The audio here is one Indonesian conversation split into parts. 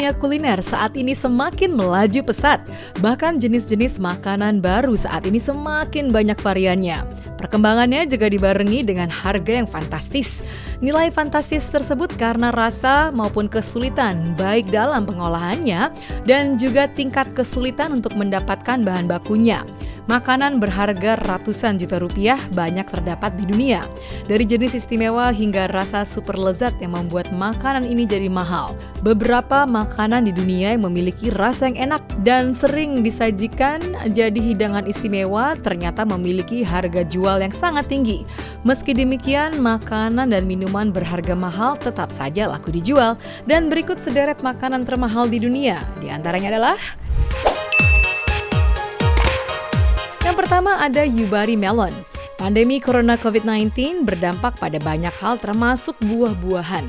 Dunia kuliner saat ini semakin melaju pesat. Bahkan jenis-jenis makanan baru saat ini semakin banyak variannya. Perkembangannya juga dibarengi dengan harga yang fantastis. Nilai fantastis tersebut karena rasa maupun kesulitan baik dalam pengolahannya dan juga tingkat kesulitan untuk mendapatkan bahan bakunya. Makanan berharga ratusan juta rupiah banyak terdapat di dunia. Dari jenis istimewa hingga rasa super lezat yang membuat makanan ini jadi mahal. Beberapa makanan di dunia yang memiliki rasa yang enak dan sering disajikan jadi hidangan istimewa ternyata memiliki harga jual yang sangat tinggi. Meski demikian, makanan dan minuman berharga mahal tetap saja laku dijual. Dan berikut sederet makanan termahal di dunia. Di antaranya adalah yang pertama ada Yubari Melon. Pandemi Corona COVID-19 berdampak pada banyak hal termasuk buah-buahan.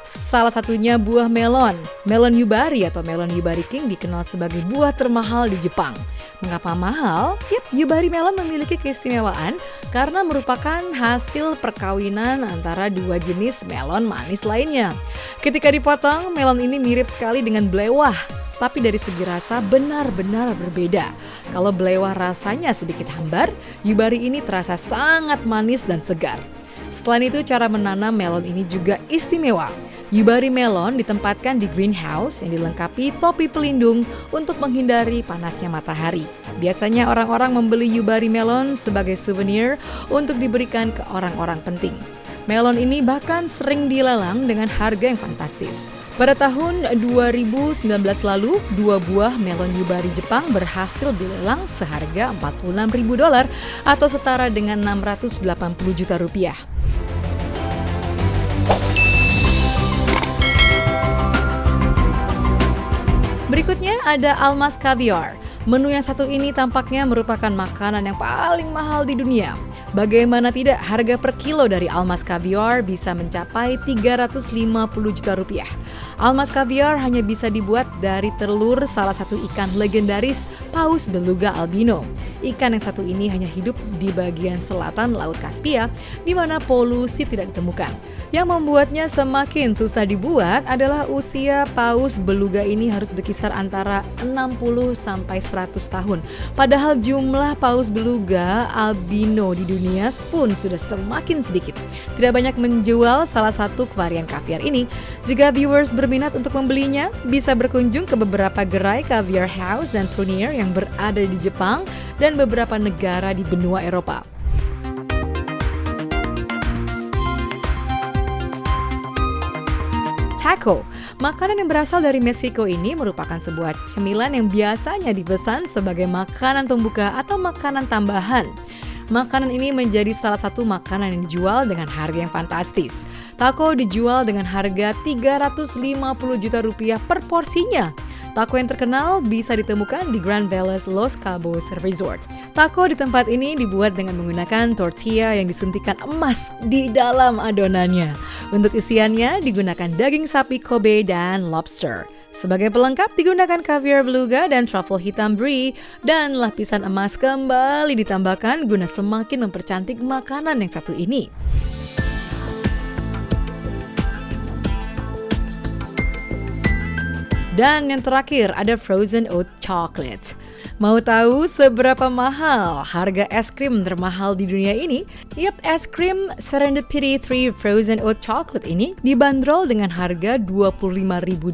Salah satunya buah melon. Melon Yubari atau melon Yubari King dikenal sebagai buah termahal di Jepang. Mengapa mahal? Yubari melon memiliki keistimewaan karena merupakan hasil perkawinan antara dua jenis melon manis lainnya. Ketika dipotong, melon ini mirip sekali dengan belewah. Tapi dari segi rasa benar-benar berbeda. Kalau belewah rasanya sedikit hambar, Yubari ini terasa sangat manis dan segar. Selain itu, cara menanam melon ini juga istimewa. Yubari melon ditempatkan di greenhouse yang dilengkapi topi pelindung untuk menghindari panasnya matahari. Biasanya orang-orang membeli Yubari melon sebagai souvenir untuk diberikan ke orang-orang penting. Melon ini bahkan sering dilelang dengan harga yang fantastis. Pada tahun 2019 lalu, 2 buah melon Yubari Jepang berhasil dilelang seharga $46.000 atau setara dengan 680 juta rupiah. Berikutnya ada Almas Caviar. Menu yang satu ini tampaknya merupakan makanan yang paling mahal di dunia. Bagaimana tidak, harga per kilo dari Almas Caviar bisa mencapai 350 juta rupiah. Almas Caviar hanya bisa dibuat dari telur salah satu ikan legendaris Paus beluga albino. Ikan yang satu ini hanya hidup di bagian selatan Laut Kaspia, di mana polusi tidak ditemukan. Yang membuatnya semakin susah dibuat adalah usia Paus beluga ini harus berkisar antara 60 sampai 100 tahun. Padahal jumlah Paus beluga albino di dunia pun sudah semakin sedikit. Tidak banyak menjual salah satu varian kaviar ini. Jika viewers berminat untuk membelinya, bisa berkunjung ke beberapa gerai caviar house dan prunier yang berada di Jepang dan beberapa negara di benua Eropa. Taco. Makanan yang berasal dari Meksiko ini merupakan sebuah cemilan yang biasanya dipesan sebagai makanan pembuka atau makanan tambahan. Makanan ini menjadi salah satu makanan yang dijual dengan harga yang fantastis. Taco dijual dengan harga 350 juta rupiah per porsinya. Taco yang terkenal bisa ditemukan di Grand Velas Los Cabos Resort. Taco di tempat ini dibuat dengan menggunakan tortilla yang disuntikan emas di dalam adonannya. Untuk isiannya digunakan daging sapi Kobe dan lobster. Sebagai pelengkap digunakan caviar beluga dan truffle hitam brie, dan lapisan emas kembali ditambahkan guna semakin mempercantik makanan yang satu ini. Dan yang terakhir ada frozen oat chocolate. Mau tahu seberapa mahal harga es krim termahal di dunia ini? Es krim Serendipity 3 Frozen Oat Chocolate ini dibanderol dengan harga $25.000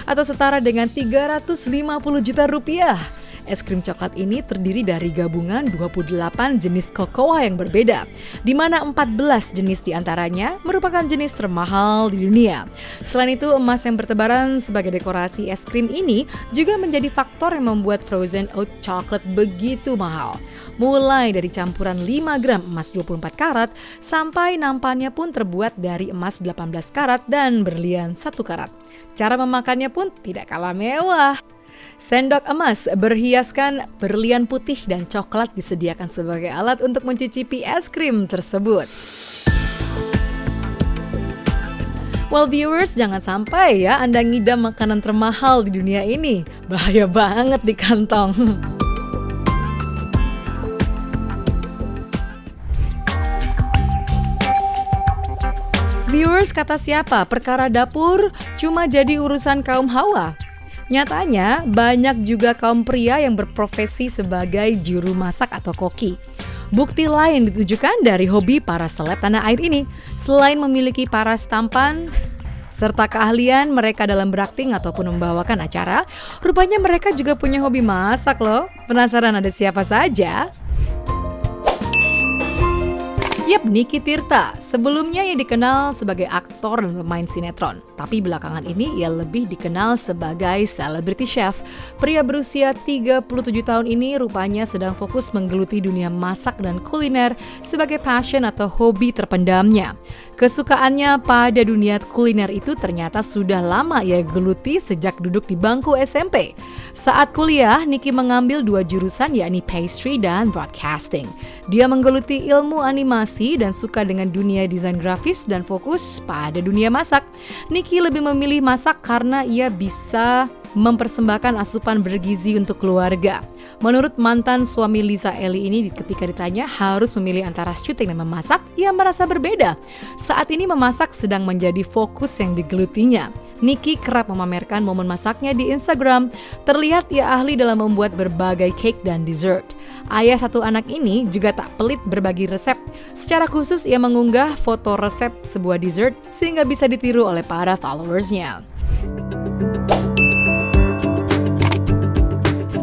atau setara dengan 350 juta rupiah. Es krim coklat ini terdiri dari gabungan 28 jenis kokoa yang berbeda, di mana 14 jenis diantaranya merupakan jenis termahal di dunia. Selain itu, emas yang bertebaran sebagai dekorasi es krim ini juga menjadi faktor yang membuat frozen oat chocolate begitu mahal. Mulai dari campuran 5 gram emas 24 karat, sampai nampannya pun terbuat dari emas 18 karat dan berlian 1 karat. Cara memakannya pun tidak kalah mewah. Sendok emas berhiaskan berlian putih dan coklat disediakan sebagai alat untuk mencicipi es krim tersebut. Well viewers, jangan sampai ya Anda ngidam makanan termahal di dunia ini. Bahaya banget di kantong. Viewers, kata siapa? Perkara dapur cuma jadi urusan kaum hawa. Nyatanya, banyak juga kaum pria yang berprofesi sebagai juru masak atau koki. Bukti lain ditujukan dari hobi para seleb tanah air ini. Selain memiliki paras tampan serta keahlian mereka dalam berakting ataupun membawakan acara, rupanya mereka juga punya hobi masak loh. Penasaran ada siapa saja? Yap, Niki Tirta. Sebelumnya ia dikenal sebagai aktor dan pemain sinetron. Tapi belakangan ini ia lebih dikenal sebagai celebrity chef. Pria berusia 37 tahun ini rupanya sedang fokus menggeluti dunia masak dan kuliner sebagai passion atau hobi terpendamnya. Kesukaannya pada dunia kuliner itu ternyata sudah lama ia geluti sejak duduk di bangku SMP. Saat kuliah, Niki mengambil 2 jurusan yakni pastry dan broadcasting. Dia menggeluti ilmu animasi dan suka dengan dunia desain grafis dan fokus pada dunia masak. Niki lebih memilih masak karena ia bisa mempersembahkan asupan bergizi untuk keluarga. Menurut mantan suami Lisa Ellie ini, ketika ditanya harus memilih antara syuting dan memasak, ia merasa berbeda. Saat ini memasak sedang menjadi fokus yang digelutinya. Niki kerap memamerkan momen masaknya di Instagram. Terlihat ia ahli dalam membuat berbagai cake dan dessert. Ayah 1 anak ini juga tak pelit berbagi resep. Secara khusus ia mengunggah foto resep sebuah dessert sehingga bisa ditiru oleh para followersnya.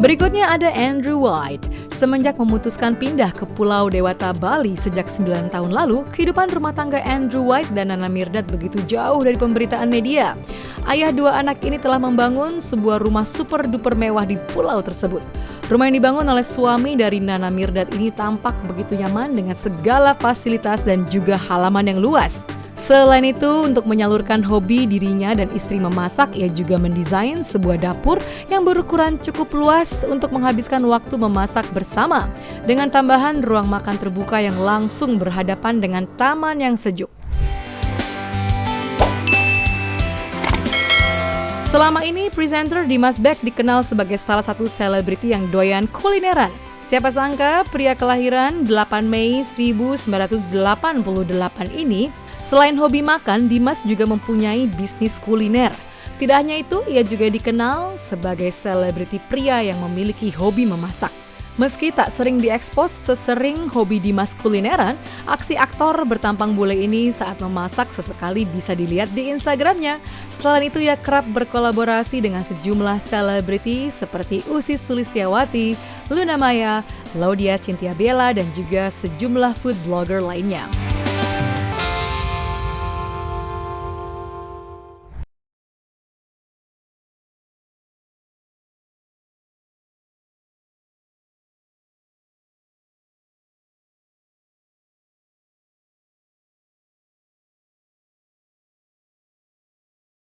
Berikutnya ada Andrew White. Semenjak memutuskan pindah ke Pulau Dewata, Bali sejak 9 tahun lalu, kehidupan rumah tangga Andrew White dan Nana Mirdad begitu jauh dari pemberitaan media. Ayah 2 anak ini telah membangun sebuah rumah super duper mewah di pulau tersebut. Rumah yang dibangun oleh suami dari Nana Mirdad ini tampak begitu nyaman dengan segala fasilitas dan juga halaman yang luas. Selain itu, untuk menyalurkan hobi dirinya dan istri memasak, ia juga mendesain sebuah dapur yang berukuran cukup luas untuk menghabiskan waktu memasak bersama, dengan tambahan ruang makan terbuka yang langsung berhadapan dengan taman yang sejuk. Selama ini, presenter Dimas Beck dikenal sebagai salah satu selebriti yang doyan kulineran. Siapa sangka pria kelahiran 8 Mei 1988 ini, selain hobi makan, Dimas juga mempunyai bisnis kuliner. Tidak hanya itu, ia juga dikenal sebagai selebriti pria yang memiliki hobi memasak. Meski tak sering diekspos sesering hobi Dimas kulineran, aksi aktor bertampang bule ini saat memasak sesekali bisa dilihat di Instagramnya. Selain itu, ia kerap berkolaborasi dengan sejumlah selebriti seperti Ussy Sulistyawati, Luna Maya, Laudya Chintya Bella, dan juga sejumlah food blogger lainnya.